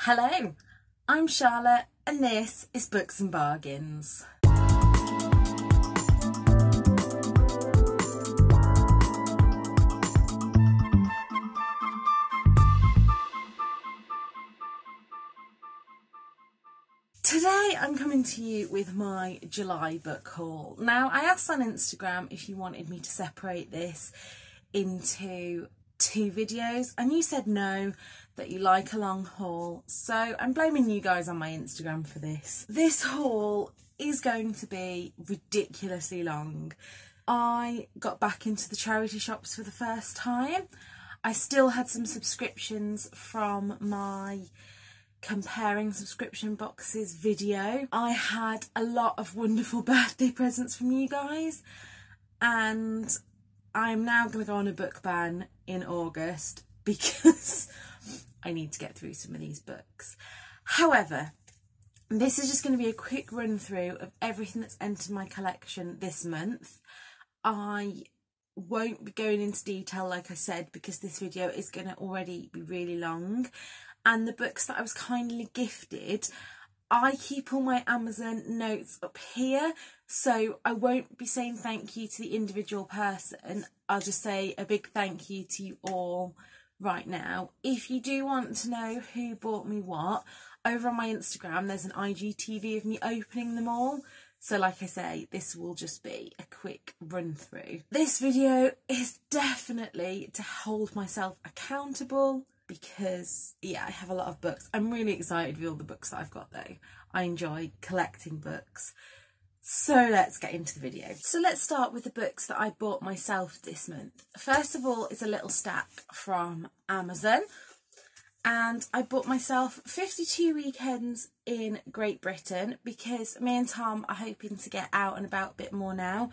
Hello, I'm Charlotte and this is Books and Bargains. Today I'm coming to you with my July book haul. Now, I asked on Instagram if you wanted me to separate this into two videos and you said no, that you like a long haul, so I'm blaming you guys on my Instagram for this. This haul is going to be ridiculously long. I got back into the charity shops for the first time. I still had some subscriptions from my comparing subscription boxes video. I had a lot of wonderful birthday presents from you guys, and I'm now going to go on a book ban in August because I need to get through some of these books. However, this is just going to be a quick run through of everything that's entered my collection this month. I won't be going into detail, like I said, because this video is going to already be really long. And the books that I was kindly gifted, I keep all my Amazon notes up here, so I won't be saying thank you to the individual person. I'll just say a big thank you to you all right now. If you do want to know who bought me what, over on my Instagram there's an IGTV of me opening them all. So like I say, this will just be a quick run through. This video is definitely to hold myself accountable because, yeah, I have a lot of books. I'm really excited with all the books that I've got though. I enjoy collecting books. So let's get into the video. So let's start with the books that I bought myself this month. First of all is a little stack from Amazon. And I bought myself 52 weekends in Great Britain because me and Tom are hoping to get out and about a bit more now.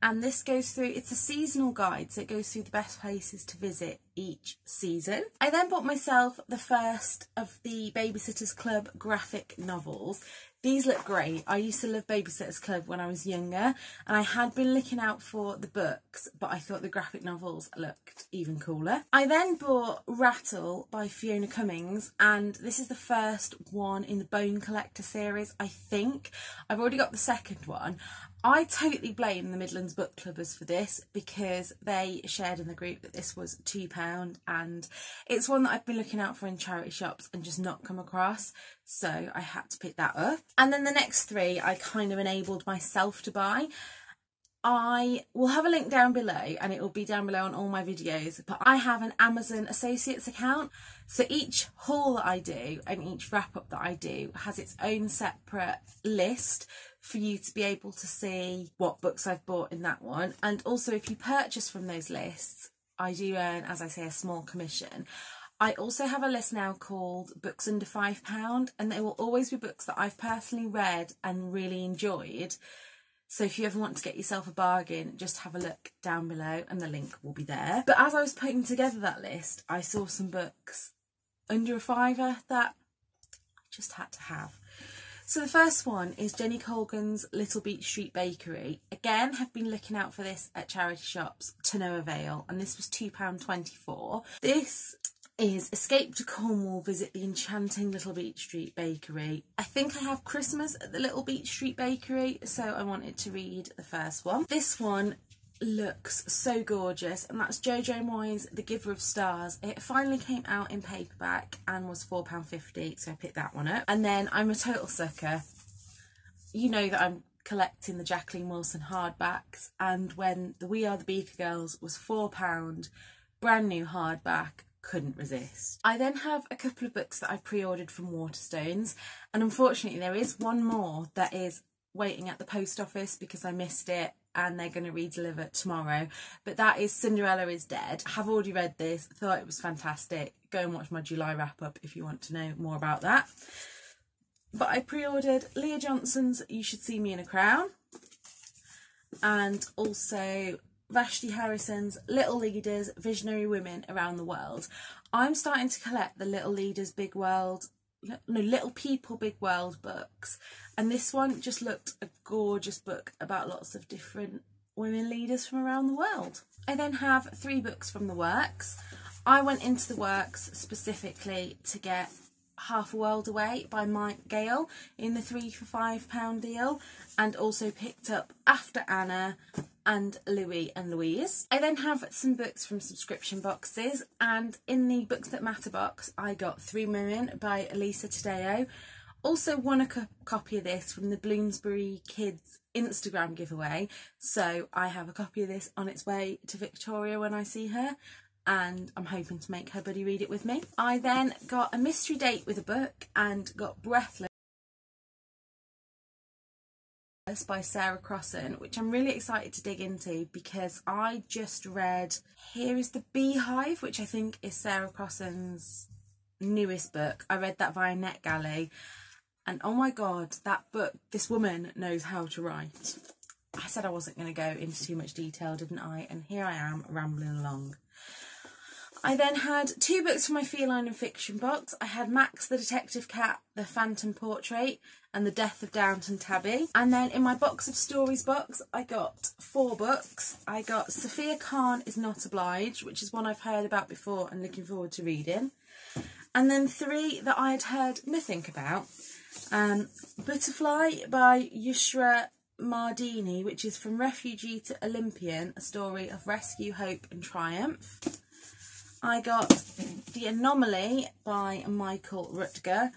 And this goes through, it's a seasonal guide, so it goes through the best places to visit each season. I then bought myself the first of the Babysitters Club graphic novels. These look great. I used to love Babysitters Club when I was younger, and I had been looking out for the books, but I thought the graphic novels looked even cooler. I then bought Rattle by Fiona Cummings, and this is the first one in the Bone Collector series, I think. I've already got the second one. I totally blame the Midlands Book Clubbers for this because they shared in the group that this was £2, and it's one that I've been looking out for in charity shops and just not come across, so I had to pick that up. And then the next three I kind of enabled myself to buy. I will have a link down below and it will be down below on all my videos, but I have an Amazon Associates account, so each haul that I do and each wrap up that I do has its own separate list for you to be able to see what books I've bought in that one. And also if you purchase from those lists, I do earn, as I say, a small commission. I also have a list now called Books Under £5, and they will always be books that I've personally read and really enjoyed. So if you ever want to get yourself a bargain, just have a look down below and the link will be there. But as I was putting together that list, I saw some books under a £5 that I just had to have. So the first one is Jenny Colgan's Little Beach Street Bakery. Again, have been looking out for this at charity shops to no avail, and this was £2.24. This is Escape to Cornwall, Visit the Enchanting Little Beach Street Bakery. I think I have Christmas at the Little Beach Street Bakery, so I wanted to read the first one. This one looks so gorgeous, and that's Jojo Moyes, The Giver of Stars. It finally came out in paperback and was £4.50, so I picked that one up. And then I'm a total sucker. You know that I'm collecting the Jacqueline Wilson hardbacks, and when the We Are the Beaker Girls was £4, brand new hardback, couldn't resist. I then have a couple of books that I pre-ordered from Waterstones, and unfortunately there is one more that is waiting at the post office because I missed it and they're going to re-deliver tomorrow, but that is Cinderella is Dead. I have already read this, thought it was fantastic. Go and watch my July wrap up if you want to know more about that. But I pre-ordered Leah Johnson's You Should See Me in a Crown, and also Vashti Harrison's Little Leaders, Visionary Women Around the World. I'm starting to collect the Little Leaders Big World, no, Little People Big World books, and this one just looked a gorgeous book about lots of different women leaders from around the world. I then have 3 books from the Works. I went into the Works specifically to get Half a World Away by Mike Gale in the 3 for £5 deal, and also picked up After Anna and Louis and Louise. I then have some books from subscription boxes, and in the Books That Matter box I got Three Women by Elisa Tadeo. Also won a copy of this from the Bloomsbury Kids Instagram giveaway, so I have a copy of this on its way to Victoria when I see her, and I'm hoping to make her buddy read it with me. I then got a mystery date with a book and got Breathless by Sarah Crossan, which I'm really excited to dig into because I just read Here is the Beehive, which I think is Sarah Crossan's newest book. I read that via NetGalley, and oh my god, that book, this woman knows how to write. I said I wasn't going to go into too much detail, didn't I? And here I am rambling along. I then had 2 books from my Feline and Fiction box. I had Max the Detective Cat, The Phantom Portrait, and The Death of Downton Tabby. And then in my Box of Stories box, I got 4 books. I got Sophia Khan Is Not Obliged, which is one I've heard about before and looking forward to reading. And then 3 that I had heard nothing about. Butterfly by Yusra Mardini, which is From Refugee to Olympian, a story of rescue, hope and triumph. I got The Anomaly by Michael Rutger,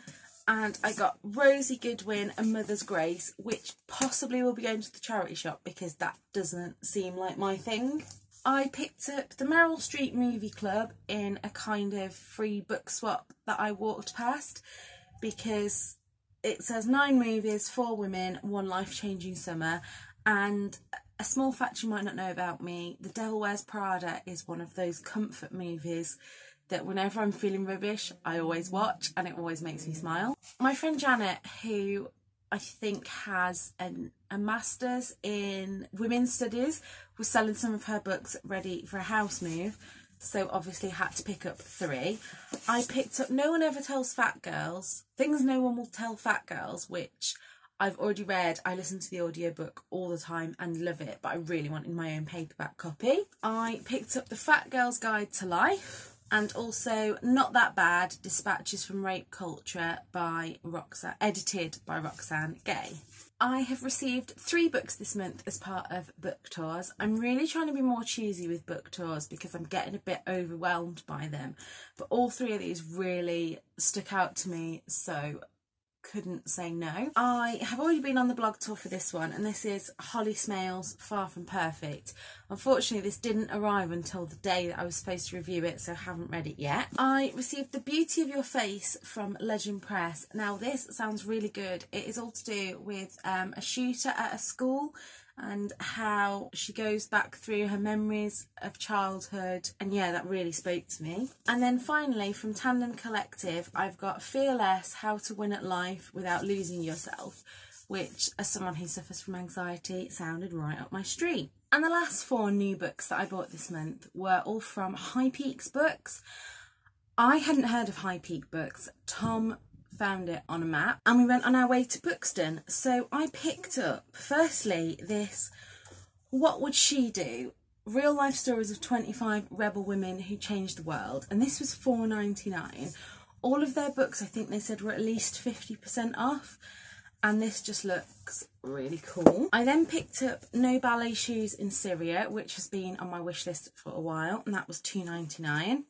and I got Rosie Goodwin and Mother's Grace, which possibly will be going to the charity shop because that doesn't seem like my thing. I picked up the Meryl Streep Movie Club in a kind of free book swap that I walked past because it says 9 movies, 4 women, 1 life-changing summer. And a small fact you might not know about me, The Devil Wears Prada is one of those comfort movies that whenever I'm feeling rubbish, I always watch, and it always makes me smile. My friend Janet, who I think has a master's in women's studies, was selling some of her books ready for a house move, so obviously had to pick up 3. I picked up No One Ever Tells Fat Girls, Things No One Will Tell Fat Girls, which I've already read. I listen to the audiobook all the time and love it, but I really wanted my own paperback copy. I picked up The Fat Girl's Guide to Life, and also Not That Bad, Dispatches from Rape Culture by Roxanne, edited by Roxanne Gay. I have received 3 books this month as part of book tours. I'm really trying to be more choosy with book tours because I'm getting a bit overwhelmed by them, but all 3 of these really stuck out to me, so couldn't say no. I have already been on the blog tour for this one, and this is Holly Smails Far From Perfect. Unfortunately, this didn't arrive until the day that I was supposed to review it, so I haven't read it yet. I received The Beauty of Your Face from Legend Press. Now this sounds really good. It is all to do with a shooter at a school and how she goes back through her memories of childhood, and yeah, that really spoke to me. And then finally from Tandem Collective, I've got Fearless, How to Win at Life Without Losing Yourself, which as someone who suffers from anxiety sounded right up my street. And the last 4 new books that I bought this month were all from High Peaks Books. I hadn't heard of High Peak Books. Tom found it on a map and we went on our way to Buxton, so I picked up firstly this What Would She Do? Real life stories of 25 rebel women who changed the world, and this was $4.99. All of their books I think they said were at least 50% off, and this just looks really cool. I then picked up No Ballet Shoes in Syria, which has been on my wish list for a while, and that was $2.99.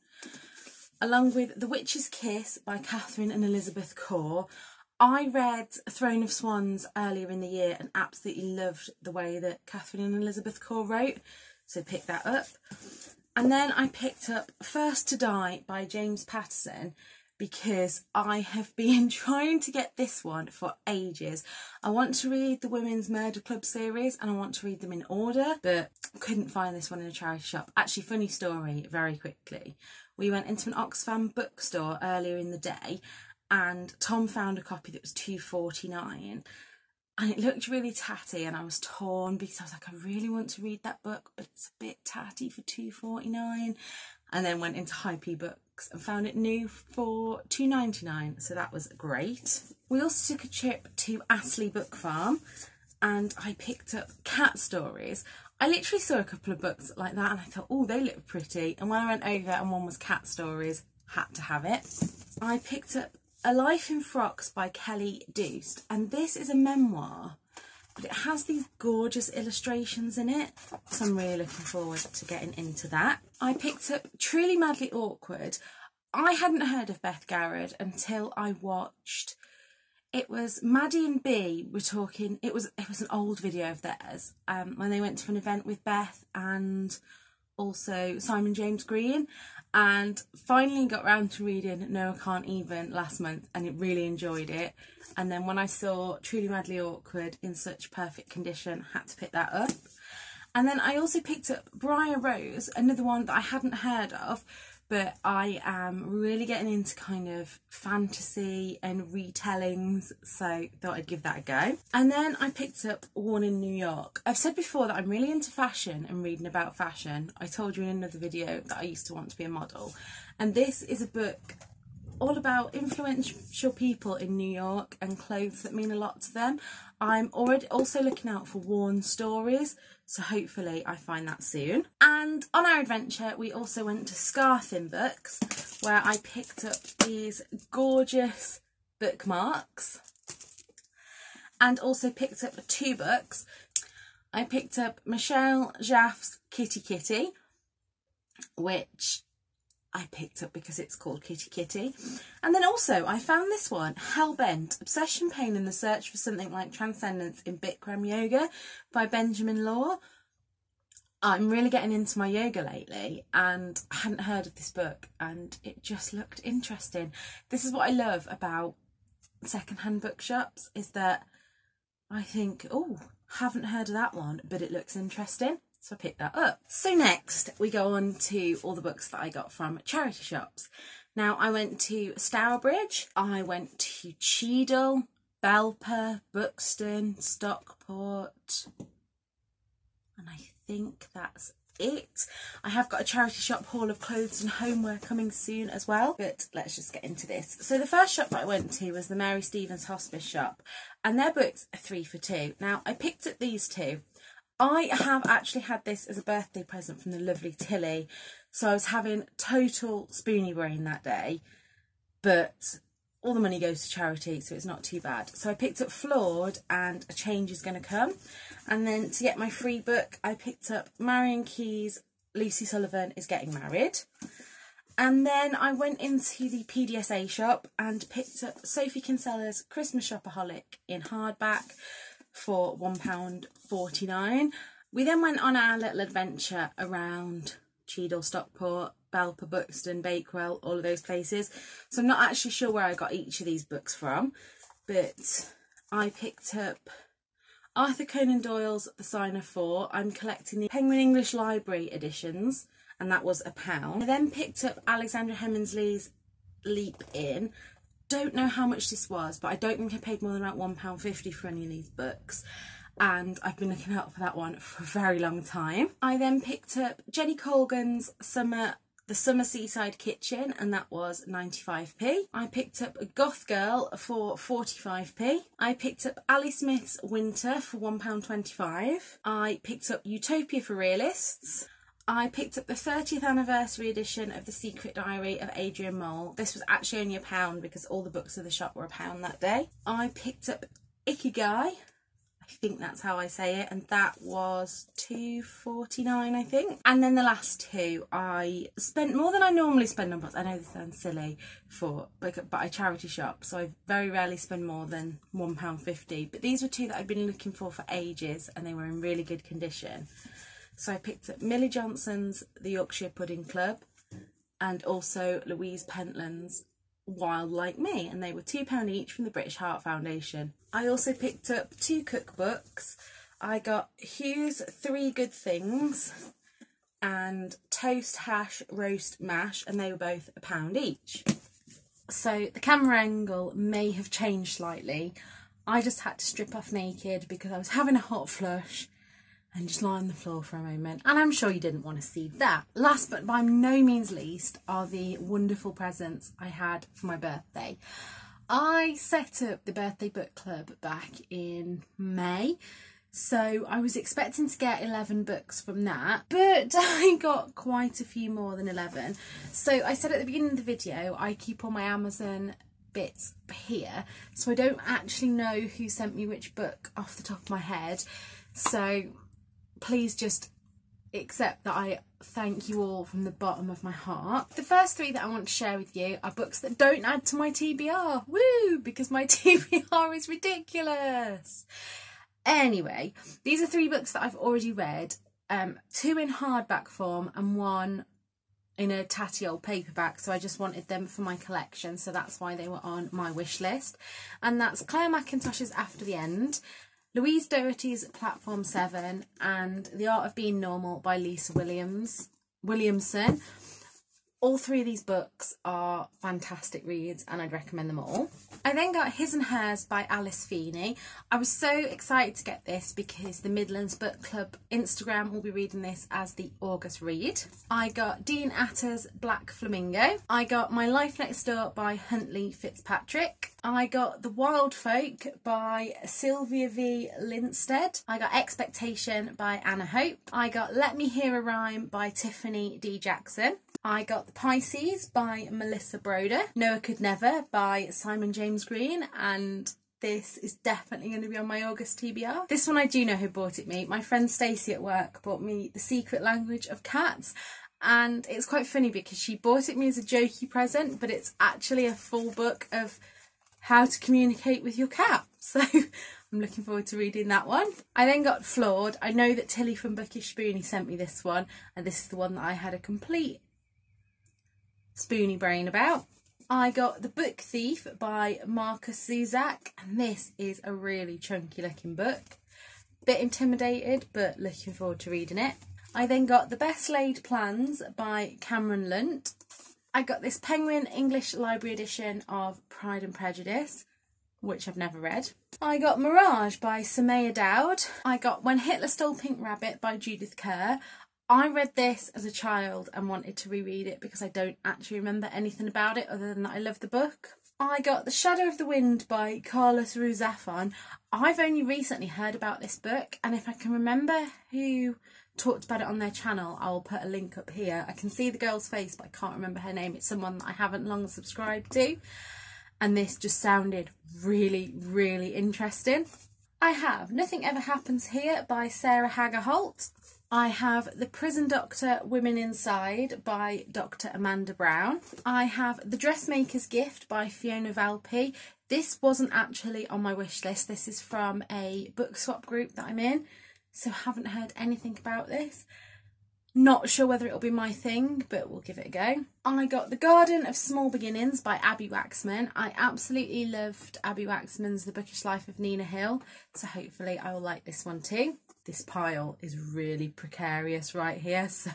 Along with The Witch's Kiss by Catherine and Elizabeth Core. I read Throne of Swans earlier in the year and absolutely loved the way that Catherine and Elizabeth Core wrote, so picked that up. And then I picked up First to Die by James Patterson because I have been trying to get this one for ages. I want to read the Women's Murder Club series and I want to read them in order, but couldn't find this one in a charity shop. Actually, funny story, very quickly. We went into an Oxfam bookstore earlier in the day and Tom found a copy that was $2.49 and it looked really tatty, and I was torn because I was like, I really want to read that book, but it's a bit tatty for $2.49. And then went into High P Books and found it new for $2.99, so that was great. We also took a trip to Astley Book Farm and I picked up Cat Stories. I literally saw a couple of books like that and I thought, oh, they look pretty. And when I went over and one was Cat Stories, had to have it. I picked up A Life in Frocks by Kelly Doost, and this is a memoir, but it has these gorgeous illustrations in it, so I'm really looking forward to getting into that. I picked up Truly Madly Awkward. I hadn't heard of Beth Garrett until I watched, it was Maddie and B were talking, it was an old video of theirs, when they went to an event with Beth and also Simon James Green, and finally got round to reading No I Can't Even last month and really enjoyed it. And then when I saw Truly Madly Awkward in such perfect condition, had to pick that up. And then I also picked up Briar Rose, another one that I hadn't heard of, but I am really getting into kind of fantasy and retellings, so thought I'd give that a go. And then I picked up Worn in New York. I've said before that I'm really into fashion and reading about fashion. I told you in another video that I used to want to be a model. And this is a book all about influential people in New York and clothes that mean a lot to them. I'm already also looking out for worn stories, so hopefully I find that soon. And on our adventure, we also went to Scarthin Books, where I picked up these gorgeous bookmarks and also picked up 2 books. I picked up Michelle Jaff's Kitty Kitty, which I picked up because it's called Kitty Kitty. And then also I found this one, Hellbent, Obsession, Pain and the Search for Something Like Transcendence in Bikram Yoga by Benjamin Law. I'm really getting into my yoga lately and I hadn't heard of this book and it just looked interesting. This is what I love about secondhand bookshops, is that I think, oh, haven't heard of that one, but it looks interesting. So I picked that up. So next we go on to all the books that I got from charity shops. Now I went to Stourbridge, I went to Cheadle, Belper, Buxton, Stockport, and I think that's it. I have got a charity shop haul of clothes and homeware coming soon as well, but let's just get into this. So the first shop that I went to was the Mary Stevens Hospice shop, and their books are 3 for £2. Now I picked up these 2. I have actually had this as a birthday present from the lovely Tilly, so I was having total spoony brain that day, but all the money goes to charity, so it's not too bad. So I picked up Flawed and A Change Is Gonna Come, and then to get my free book I picked up Marion Keyes' Lucy Sullivan Is Getting Married. And then I went into the PDSA shop and picked up Sophie Kinsella's Christmas Shopaholic in hardback for £1.49. We then went on our little adventure around Cheadle, Stockport, Belper, Buxton, Bakewell, all of those places. So I'm not actually sure where I got each of these books from, but I picked up Arthur Conan Doyle's The Sign of Four. I'm collecting the Penguin English Library editions, and that was £1. I then picked up Alexandra Hemingsley's Leap In. Don't know how much this was, but I don't think I paid more than about £1.50 for any of these books, and I've been looking out for that one for a very long time. I then picked up Jenny Colgan's The Summer Seaside Kitchen, and that was 95p. I picked up A Goth Girl for 45p. I picked up Ali Smith's Winter for £1.25. I picked up Utopia for Realists. I picked up the 30th anniversary edition of The Secret Diary of Adrian Mole. This was actually only £1 because all the books of the shop were £1 that day. I picked up Ikigai, I think that's how I say it, and that was £2.49 I think. And then the last 2, I spent more than I normally spend on books. I know this sounds silly but I charity shop, so I very rarely spend more than £1.50. But these were 2 that I've been looking for ages, and they were in really good condition. So I picked up Millie Johnson's The Yorkshire Pudding Club and also Louise Pentland's Wild Like Me, and they were £2 each from the British Heart Foundation. I also picked up 2 cookbooks. I got Hugh's 3 Good Things and Toast Hash Roast Mash, and they were both £1 each. So the camera angle may have changed slightly. I just had to strip off naked because I was having a hot flush and just lie on the floor for a moment, and I'm sure you didn't want to see that. Last but by no means least are the wonderful presents I had for my birthday. I set up the birthday book club back in May, so I was expecting to get 11 books from that, but I got quite a few more than 11. So I said at the beginning of the video, I keep all my Amazon bits here, so I don't actually know who sent me which book off the top of my head, so please just accept that I thank you all from the bottom of my heart. The first three that I want to share with you are books that don't add to my TBR. Woo! Because my TBR is ridiculous. Anyway, these are three books that I've already read, two in hardback form and one in a tatty old paperback, so I just wanted them for my collection, so that's why they were on my wish list. And that's Claire Mackintosh's After the End, Louise Doherty's Platform 7, and The Art of Being Normal by Lisa Williamson. All three of these books are fantastic reads and I'd recommend them all. I then got His and Hers by Alice Feeney. I was so excited to get this because the Midlands Book Club Instagram will be reading this as the August read. I got Dean Atter's Black Flamingo. I got My Life Next Door by Huntley Fitzpatrick. I got The Wild Folk by Sylvia V. Linstead. I got Expectation by Anna Hope. I got Let Me Hear a Rhyme by Tiffany D. Jackson. I got The Pisces by Melissa Broder. Noah Could Never by Simon James Green, and this is definitely going to be on my August TBR. This one I do know who bought it me. My friend Stacey at work bought me The Secret Language of Cats, and it's quite funny because she bought it me as a jokey present, but it's actually a full book of how to communicate with your cat. So I'm looking forward to reading that one. I then got Flawed. I know that Tilly from Bookish Spoony sent me this one, and this is the one that I had a complete spoony brain about. I got The Book Thief by Marcus Zuzak, and this is a really chunky looking book. Bit intimidated, but looking forward to reading it. I then got The Best Laid Plans by Cameron Lunt. I got this Penguin English Library edition of Pride and Prejudice, which I've never read. I got Mirage by Samaya Dowd. I got When Hitler Stole Pink Rabbit by Judith Kerr. I read this as a child and wanted to reread it because I don't actually remember anything about it other than that I love the book. I got The Shadow of the Wind by Carlos Ruiz-Zafón. I've only recently heard about this book, and if I can remember who talked about it on their channel, I'll put a link up here. I can see the girl's face, but I can't remember her name. It's someone that I haven't long subscribed to, and this just sounded really, really interesting. I have Nothing Ever Happens Here by Sarah Hager Holt. I have The Prison Doctor Women Inside by Dr. Amanda Brown. I have The Dressmaker's Gift by Fiona Valpy. This wasn't actually on my wish list. This is from a book swap group that I'm in, so haven't heard anything about this. Not sure whether it'll be my thing, but we'll give it a go. I got The Garden of Small Beginnings by Abby Waxman. I absolutely loved Abby Waxman's The Bookish Life of Nina Hill, so hopefully I will like this one too. This pile is really precarious right here, so...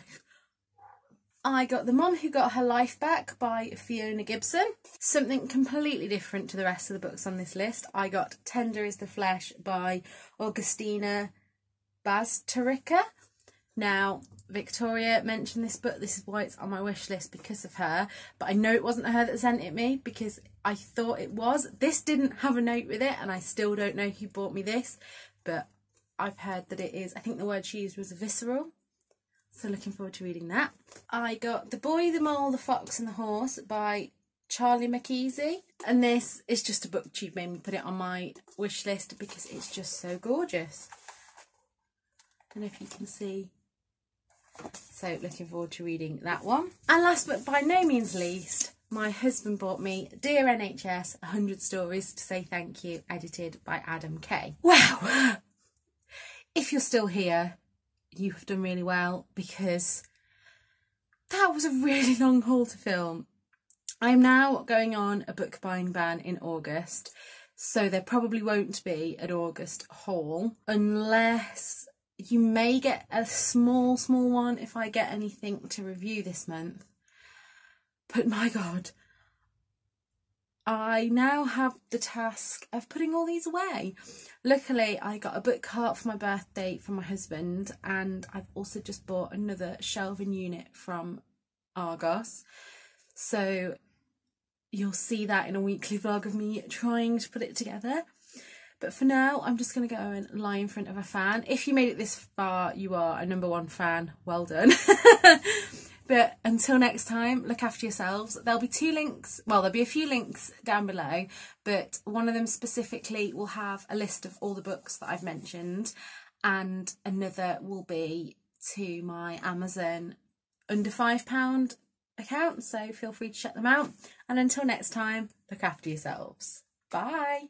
I got The Mom Who Got Her Life Back by Fiona Gibson. Something completely different to the rest of the books on this list. I got Tender Is the Flesh by Augustina Basterrika. Now, Victoria mentioned this book. This is why it's on my wish list, because of her. But I know it wasn't her that sent it me because I thought it was. This didn't have a note with it, and I still don't know who bought me this. But I've heard that it is, I think the word she used was visceral. So looking forward to reading that. I got The Boy, the Mole, the Fox and the Horse by Charlie McKeesy. And this is just a book she made me put it on my wish list because it's just so gorgeous. I don't know if you can see. So looking forward to reading that one. And last but by no means least, my husband bought me Dear NHS 100 Stories to Say Thank You, edited by Adam Kay. Wow! If you're still here, you have done really well because that was a really long haul to film. I'm now going on a book buying ban in August, so there probably won't be an August haul unless you may get a small one if I get anything to review this month. But my God, I now have the task of putting all these away. Luckily, I got a book cart for my birthday from my husband, and I've also just bought another shelving unit from Argos. So you'll see that in a weekly vlog of me trying to put it together. But for now, I'm just going to go and lie in front of a fan. If you made it this far, you are a #1 fan. Well done. But until next time, look after yourselves. There'll be two links, well, there'll be a few links down below, but one of them specifically will have a list of all the books that I've mentioned, and another will be to my Amazon under £5 account, so feel free to check them out. And until next time, look after yourselves. Bye.